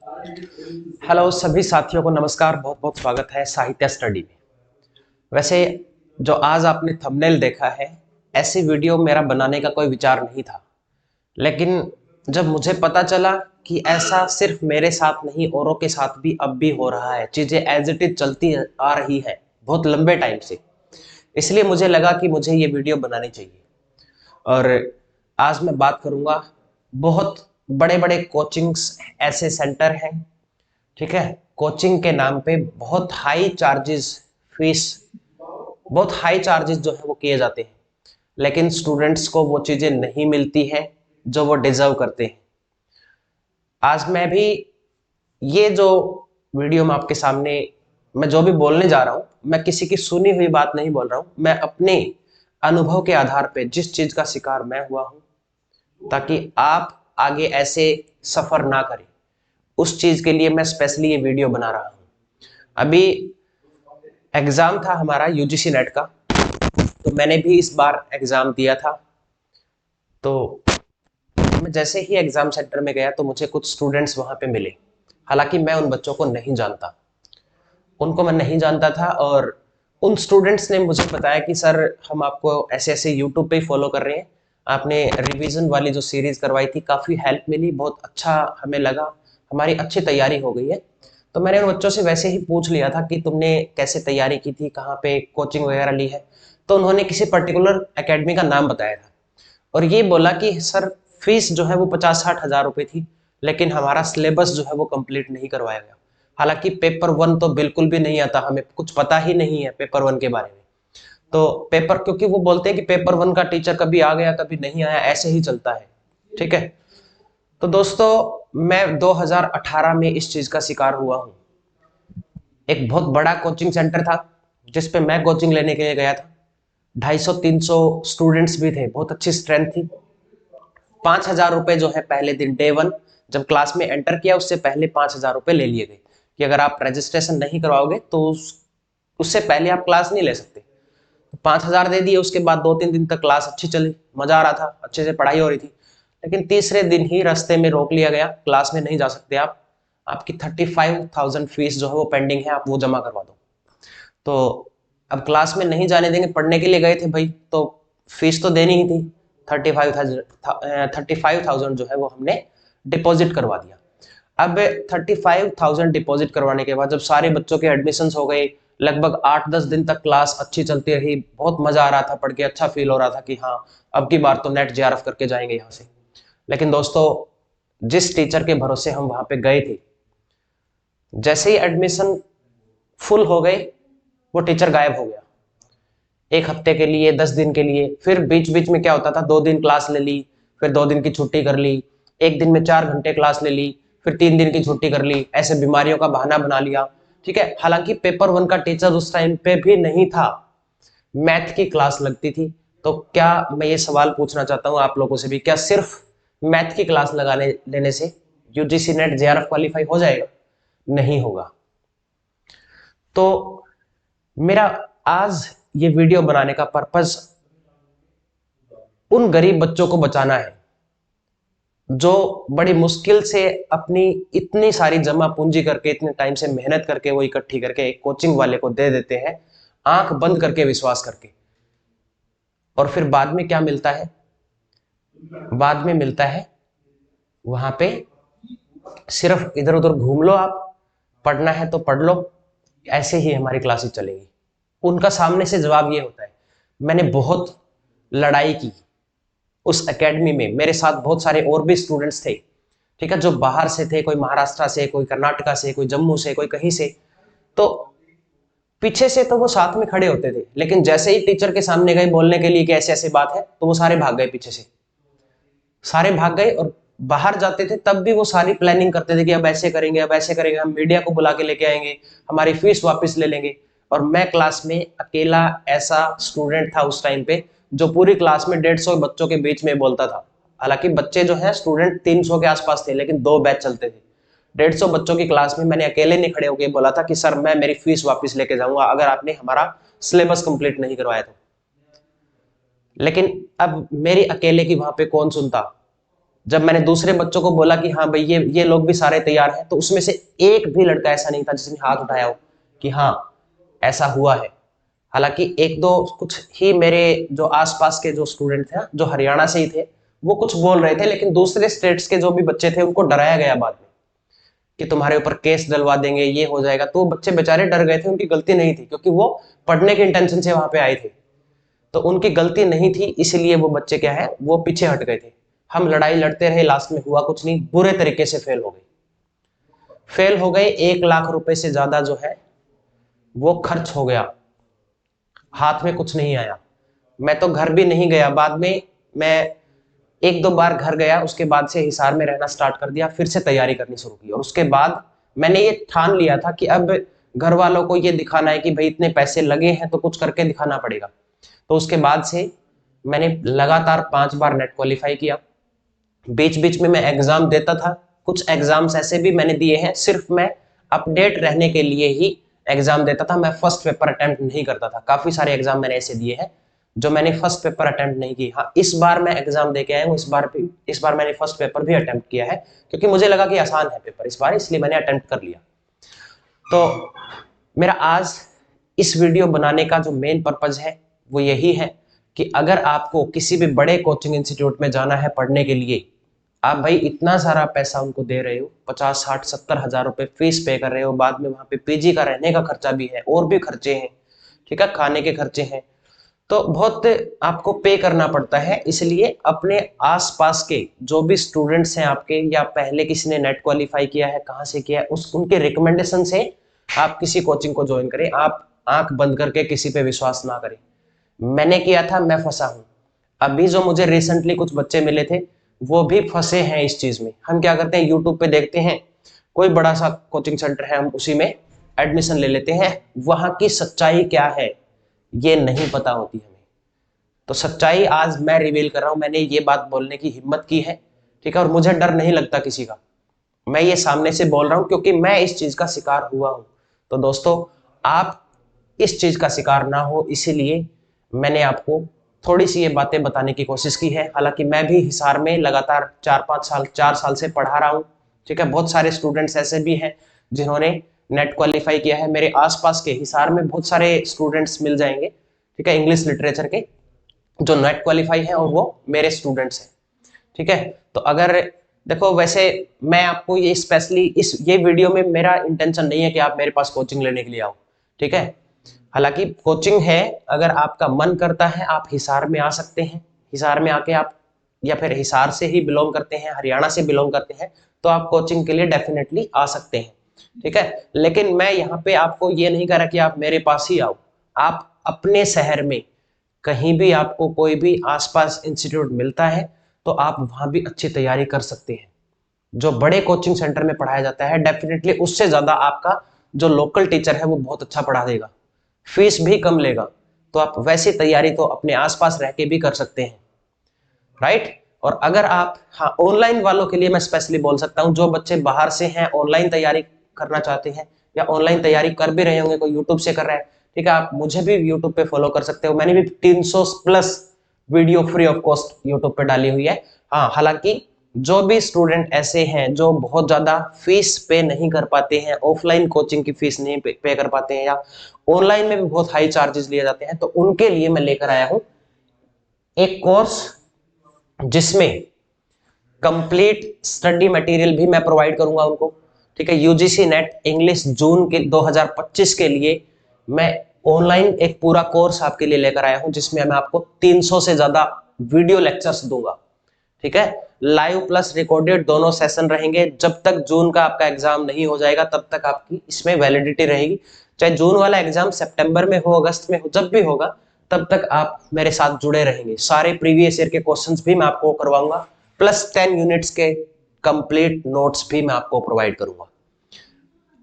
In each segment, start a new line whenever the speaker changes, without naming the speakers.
Hello सभी साथियों को नमस्कार। बहुत बहुत स्वागत है साहित्य स्टडी में। वैसे जो आज आपने थंबनेल देखा है, ऐसी वीडियो मेरा बनाने का कोई विचार नहीं था, लेकिन जब मुझे पता चला कि ऐसा सिर्फ मेरे साथ नहीं औरों के साथ भी अब भी हो रहा है, चीज़ें एज इट इज चलती आ रही है बहुत लंबे टाइम से, इसलिए मुझे लगा कि मुझे ये वीडियो बनानी चाहिए। और आज मैं बात करूंगा, बहुत बड़े बड़े कोचिंग्स ऐसे सेंटर हैं, ठीक है, कोचिंग के नाम पे बहुत हाई चार्जेस, फीस, बहुत हाई चार्जेस जो है वो किए जाते हैं, लेकिन स्टूडेंट्स को वो चीज़ें नहीं मिलती हैं जो वो डिजर्व करते हैं। आज मैं भी ये जो वीडियो में आपके सामने मैं जो भी बोलने जा रहा हूँ, मैं किसी की सुनी हुई बात नहीं बोल रहा हूँ, मैं अपने अनुभव के आधार पे जिस चीज़ का शिकार मैं हुआ हूँ, ताकि आप आगे ऐसे सफ़र ना करें, उस चीज़ के लिए मैं स्पेशली ये वीडियो बना रहा हूँ। अभी एग्ज़ाम था हमारा यूजीसी नेट का, तो मैंने भी इस बार एग्ज़ाम दिया था। तो मैं जैसे ही एग्ज़ाम सेंटर में गया तो मुझे कुछ स्टूडेंट्स वहाँ पे मिले। हालांकि मैं उन बच्चों को नहीं जानता, उनको मैं नहीं जानता था, और उन स्टूडेंट्स ने मुझे बताया कि सर हम आपको ऐसे ऐसे यूट्यूब पे ही फॉलो कर रहे हैं, आपने रिवीजन वाली जो सीरीज़ करवाई थी काफ़ी हेल्प मिली, बहुत अच्छा हमें लगा, हमारी अच्छी तैयारी हो गई है। तो मैंने उन बच्चों से वैसे ही पूछ लिया था कि तुमने कैसे तैयारी की थी, कहाँ पे कोचिंग वगैरह ली है। तो उन्होंने किसी पर्टिकुलर एकेडमी का नाम बताया था, और ये बोला कि सर फीस जो है वो 50-60 हज़ार रुपये थी, लेकिन हमारा सिलेबस जो है वो कंप्लीट नहीं करवाया गया। हालांकि पेपर वन तो बिल्कुल भी नहीं आता, हमें कुछ पता ही नहीं है पेपर वन के बारे में। तो पेपर, क्योंकि वो बोलते हैं कि पेपर वन का टीचर कभी आ गया कभी नहीं आया, ऐसे ही चलता है, ठीक है। तो दोस्तों, मैं 2018 में इस चीज का शिकार हुआ हूँ। एक बहुत बड़ा कोचिंग सेंटर था जिसपे मैं कोचिंग लेने के लिए गया था। 250-300 स्टूडेंट्स भी थे, बहुत अच्छी स्ट्रेंथ थी। 5,000 रुपए जो है पहले दिन डे वन, जब क्लास में एंटर किया उससे पहले 5,000 रुपए ले लिए गए कि अगर आप रजिस्ट्रेशन नहीं करवाओगे तो उससे पहले आप क्लास नहीं ले सकते। 5,000 दे दिए। उसके बाद 2-3 दिन तक क्लास अच्छी चली, मजा आ रहा था, अच्छे से पढ़ाई हो रही थी। लेकिन तीसरे दिन ही रास्ते में रोक लिया गया, क्लास में नहीं जा सकते आप, आपकी 35,000 फीस जो है वो पेंडिंग है, आप वो जमा करवा दो। तो अब क्लास में नहीं जाने देंगे, पढ़ने के लिए गए थे भाई, तो फीस तो देनी ही थी। 35,000 जो है वो हमने डिपॉजिट करवा दिया। अब 35,000 डिपॉजिट करवाने के बाद जब सारे बच्चों के एडमिशन्स हो गए, लगभग 8-10 दिन तक क्लास अच्छी चलती रही, बहुत मजा आ रहा था, पढ़ के अच्छा फील हो रहा था कि हाँ अब की बार तो नेट जेआरएफ करके जाएंगे यहाँ से। लेकिन दोस्तों, जिस टीचर के भरोसे हम वहां पे गए थे, जैसे ही एडमिशन फुल हो गए वो टीचर गायब हो गया। 1 हफ्ते के लिए, 10 दिन के लिए। फिर बीच बीच में क्या होता था, 2 दिन क्लास ले ली, फिर 2 दिन की छुट्टी कर ली, एक दिन में 4 घंटे क्लास ले ली, फिर 3 दिन की छुट्टी कर ली, ऐसे बीमारियों का बहाना बना लिया, ठीक है। हालांकि पेपर वन का टीचर उस टाइम पे भी नहीं था, मैथ की क्लास लगती थी। तो क्या, मैं ये सवाल पूछना चाहता हूँ आप लोगों से भी, क्या सिर्फ मैथ की क्लास लगाने लेने से यूजीसी नेट जेआरएफ क्वालिफाई हो जाएगा? नहीं होगा। तो मेरा आज ये वीडियो बनाने का पर्पस उन गरीब बच्चों को बचाना है जो बड़ी मुश्किल से अपनी इतनी सारी जमा पूंजी करके, इतने टाइम से मेहनत करके वो इकट्ठी करके एक कोचिंग वाले को दे देते हैं, आंख बंद करके, विश्वास करके। और फिर बाद में क्या मिलता है? बाद में मिलता है वहां पे सिर्फ इधर उधर घूम लो, आप पढ़ना है तो पढ़ लो, ऐसे ही हमारी क्लासेस चलेगी। उनका सामने से जवाब ये होता है। मैंने बहुत लड़ाई की उस एकेडमी में, मेरे साथ बहुत सारे और भी स्टूडेंट्स थे, ठीक है, जो बाहर से थे, कोई महाराष्ट्र से, कोई कर्नाटका से, कोई जम्मू से, कोई कहीं से। तो पीछे से तो वो साथ में खड़े होते थे, लेकिन जैसे ही टीचर के सामने गए बोलने के लिए कि ऐसे ऐसे बात है, तो वो सारे भाग गए, पीछे से सारे भाग गए। और बाहर जाते थे तब भी वो सारी प्लानिंग करते थे कि अब ऐसे करेंगे, अब ऐसे करेंगे, हम मीडिया को बुला के लेके आएंगे, हमारी फीस वापस ले लेंगे। और मैं क्लास में अकेला ऐसा स्टूडेंट था उस टाइम पे जो पूरी क्लास में 150 बच्चों के बीच में बोलता था। हालांकि बच्चे जो है स्टूडेंट 300 के आसपास थे, लेकिन 2 बैच चलते थे। 150 बच्चों की क्लास में मैंने अकेले नहीं खड़े होकर बोला था कि सर मैं मेरी फीस वापस लेके जाऊंगा अगर आपने हमारा सिलेबस कंप्लीट नहीं करवाया तो। लेकिन अब मेरी अकेले की वहां पे कौन सुनता? जब मैंने दूसरे बच्चों को बोला कि हाँ भाई ये लोग भी सारे तैयार हैं, तो उसमें से एक भी लड़का ऐसा नहीं था जिसने हाथ उठाया हो कि हाँ ऐसा हुआ है। हालांकि एक दो कुछ ही मेरे जो आसपास के जो स्टूडेंट थे जो हरियाणा से ही थे वो कुछ बोल रहे थे, लेकिन दूसरे स्टेट्स के जो भी बच्चे थे उनको डराया गया बाद में कि तुम्हारे ऊपर केस डलवा देंगे, ये हो जाएगा। तो बच्चे बेचारे डर गए थे, उनकी गलती नहीं थी क्योंकि वो पढ़ने के इंटेंशन से वहां पे आए थे, तो उनकी गलती नहीं थी, इसलिए वो बच्चे क्या है वो पीछे हट गए थे। हम लड़ाई लड़ते रहे, लास्ट में हुआ कुछ नहीं, बुरे तरीके से फेल हो गए। 1 लाख रुपए से ज्यादा जो है वो खर्च हो गया, हाथ में कुछ नहीं आया। मैं तो घर भी नहीं गया, बाद में मैं 1-2 बार घर गया, उसके बाद से हिसार में रहना स्टार्ट कर दिया, फिर से तैयारी करनी शुरू की। और उसके बाद मैंने ये ठान लिया था कि अब घर वालों को ये दिखाना है कि भाई इतने पैसे लगे हैं तो कुछ करके दिखाना पड़ेगा। तो उसके बाद से मैंने लगातार 5 बार नेट क्वालिफाई किया। बीच बीच में मैं एग्जाम देता था, कुछ एग्जाम्स ऐसे भी मैंने दिए हैं सिर्फ मैं अपडेट रहने के लिए ही एग्जाम देता था, मैं फर्स्ट पेपर अटेम्प्ट नहीं करता था। काफी सारे एग्जाम मैंने ऐसे दिए हैं जो मैंने फर्स्ट पेपर अटेम्प्ट नहीं की। हाँ, इस बार मैं एग्जाम दे के आया हूँ, इस बार मैंने फर्स्ट पेपर भी अटेम्प्ट किया है क्योंकि मुझे लगा कि आसान है पेपर इस बार, इसलिए मैंने अटेम्प्ट कर लिया। तो मेरा आज इस वीडियो बनाने का जो मेन पर्पज है वो यही है कि अगर आपको किसी भी बड़े कोचिंग इंस्टीट्यूट में जाना है पढ़ने के लिए, आप भाई इतना सारा पैसा उनको दे रहे हो, 50, 60, 70 हजार रुपए फीस पे कर रहे हो, बाद में वहां पे पीजी का रहने का खर्चा भी है और भी खर्चे हैं, ठीक है, खाने के खर्चे हैं, तो बहुत आपको पे करना पड़ता है। इसलिए अपने आसपास के जो भी स्टूडेंट्स हैं आपके, या पहले किसी ने नेट क्वालिफाई किया है, कहाँ से किया है, उनके रिकमेंडेशन से आप किसी कोचिंग को ज्वाइन करें। आप आंख बंद करके किसी पे विश्वास ना करें। मैंने किया था, मैं फंसा हूं। अभी जो मुझे रिसेंटली कुछ बच्चे मिले थे वो भी फंसे हैं इस चीज में। हम क्या करते हैं, यूट्यूब पे देखते हैं कोई बड़ा सा कोचिंग सेंटर है, हम उसी में एडमिशन ले लेते हैं, वहां की सच्चाई क्या है ये नहीं पता होती हमें। तो सच्चाई आज मैं रिवील कर रहा हूं, मैंने ये बात बोलने की हिम्मत की है, ठीक है, और मुझे डर नहीं लगता किसी का। मैं ये सामने से बोल रहा हूं क्योंकि मैं इस चीज का शिकार हुआ हूं। तो दोस्तों, आप इस चीज का शिकार ना हो, इसीलिए मैंने आपको थोड़ी सी ये बातें बताने की कोशिश की है। हालांकि मैं भी हिसार में लगातार 4 साल से पढ़ा रहा हूँ, ठीक है। बहुत सारे स्टूडेंट्स ऐसे भी हैं जिन्होंने नेट क्वालिफाई किया है। मेरे आसपास के हिसार में बहुत सारे स्टूडेंट्स मिल जाएंगे, ठीक है, इंग्लिश लिटरेचर के, जो नेट क्वालिफाई है और वो मेरे स्टूडेंट्स हैं, ठीक है। तो अगर देखो, वैसे मैं आपको ये स्पेशली ये वीडियो में मेरा इंटेंशन नहीं है कि आप मेरे पास कोचिंग लेने के लिए आओ, ठीक है। हालांकि कोचिंग है, अगर आपका मन करता है आप हिसार में आ सकते हैं। हिसार में आके आप, या फिर हिसार से ही बिलोंग करते हैं, हरियाणा से बिलोंग करते हैं, तो आप कोचिंग के लिए डेफिनेटली आ सकते हैं, ठीक है। लेकिन मैं यहाँ पे आपको ये नहीं कह रहा कि आप मेरे पास ही आओ। आप अपने शहर में कहीं भी आपको कोई भी आसपास इंस्टीट्यूट मिलता है तो आप वहां भी अच्छी तैयारी कर सकते हैं। जो बड़े कोचिंग सेंटर में पढ़ाया जाता है डेफिनेटली उससे ज्यादा आपका जो लोकल टीचर है वो बहुत अच्छा पढ़ा देगा, फीस भी कम लेगा। तो आप वैसी तैयारी तो अपने आसपास रह के भी कर सकते हैं, राइट। और अगर आप, हाँ, ऑनलाइन वालों के लिए मैं स्पेशली बोल सकता हूं, जो बच्चे बाहर से हैं, ऑनलाइन तैयारी करना चाहते हैं, या ऑनलाइन तैयारी कर भी रहे होंगे, कोई यूट्यूब से कर रहा है, ठीक है, आप मुझे भी यूट्यूब पे फॉलो कर सकते हो। मैंने भी 300 plus video free of cost YouTube पे डाली हुई है। हाँ, हालांकि जो भी स्टूडेंट ऐसे हैं जो बहुत ज्यादा फीस पे नहीं कर पाते हैं, ऑफलाइन कोचिंग की फीस नहीं पे कर पाते हैं, या ऑनलाइन में भी बहुत हाई चार्जेस लिए जाते हैं, तो उनके लिए मैं लेकर आया हूं एक कोर्स जिसमें कंप्लीट स्टडी मटेरियल भी मैं प्रोवाइड करूंगा उनको, ठीक है। यूजीसी नेट इंग्लिश जून के 2025 के लिए मैं ऑनलाइन एक पूरा कोर्स आपके लिए लेकर आया हूं, जिसमें मैं आपको 300 से ज्यादा वीडियो लेक्चर्स दूंगा, ठीक है। लाइव प्लस रिकॉर्डेड दोनों सेशन रहेंगे। जब तक जून का आपका एग्जाम नहीं हो जाएगा तब तक आपकी इसमें वैलिडिटी रहेगी। चाहे जून वाला एग्जाम सितंबर में हो, अगस्त में हो, जब भी होगा तब तक आप मेरे साथ जुड़े रहेंगे। सारे प्रीवियस ईयर के क्वेश्चंस भी मैं आपको करवाऊंगा, प्लस 10 यूनिट्स के कंप्लीट नोट्स भी मैं आपको प्रोवाइड करूंगा।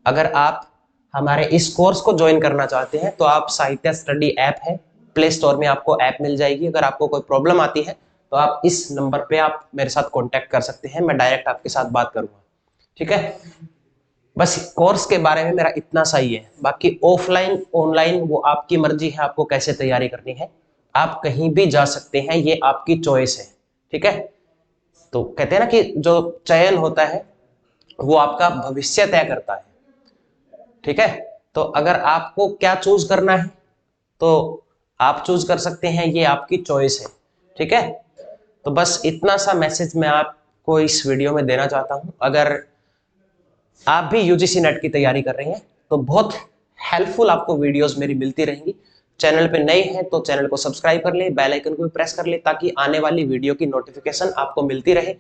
अगर आप हमारे इस कोर्स को ज्वाइन करना चाहते हैं तो आप साहित्य स्टडी ऐप है, प्ले स्टोर में आपको ऐप मिल जाएगी। अगर आपको कोई प्रॉब्लम आती है तो आप इस नंबर पे आप मेरे साथ कांटेक्ट कर सकते हैं, मैं डायरेक्ट आपके साथ बात करूंगा, ठीक है। बस कोर्स के बारे में मेरा इतना सा ही है। बाकी ऑफलाइन ऑनलाइन वो आपकी मर्जी है, आपको कैसे तैयारी करनी है, आप कहीं भी जा सकते हैं, ये आपकी चॉइस है, ठीक है। तो कहते हैं ना कि जो चयन होता है वो आपका भविष्य तय करता है। ठीक है, तो अगर आपको क्या चूज करना है तो आप चूज कर सकते हैं, ये आपकी चॉइस है। ठीक है, तो बस इतना सा मैसेज मैं आपको इस वीडियो में देना चाहता हूं। अगर आप भी यूजीसी नेट की तैयारी कर रहे हैं तो बहुत हेल्पफुल आपको वीडियोस मेरी मिलती रहेंगी। चैनल पे नए हैं तो चैनल को सब्सक्राइब कर ले, बेल आइकन को भी प्रेस कर ले, ताकि आने वाली वीडियो की नोटिफिकेशन आपको मिलती रहे।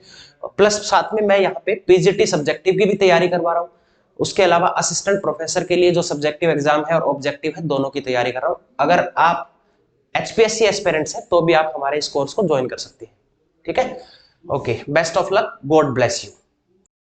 प्लस साथ में मैं यहाँ पे पीजीटी सब्जेक्टिव की भी तैयारी करवा रहा हूँ। उसके अलावा असिस्टेंट प्रोफेसर के लिए जो सब्जेक्टिव एग्जाम है और ऑब्जेक्टिव है, दोनों की तैयारी कर रहा हूँ। अगर आप एचपीएससी एस्पिरेंट्स हैं तो भी आप हमारे इस कोर्स को ज्वाइन कर सकते हैं। ठीक है, okay, best of luck, God bless you.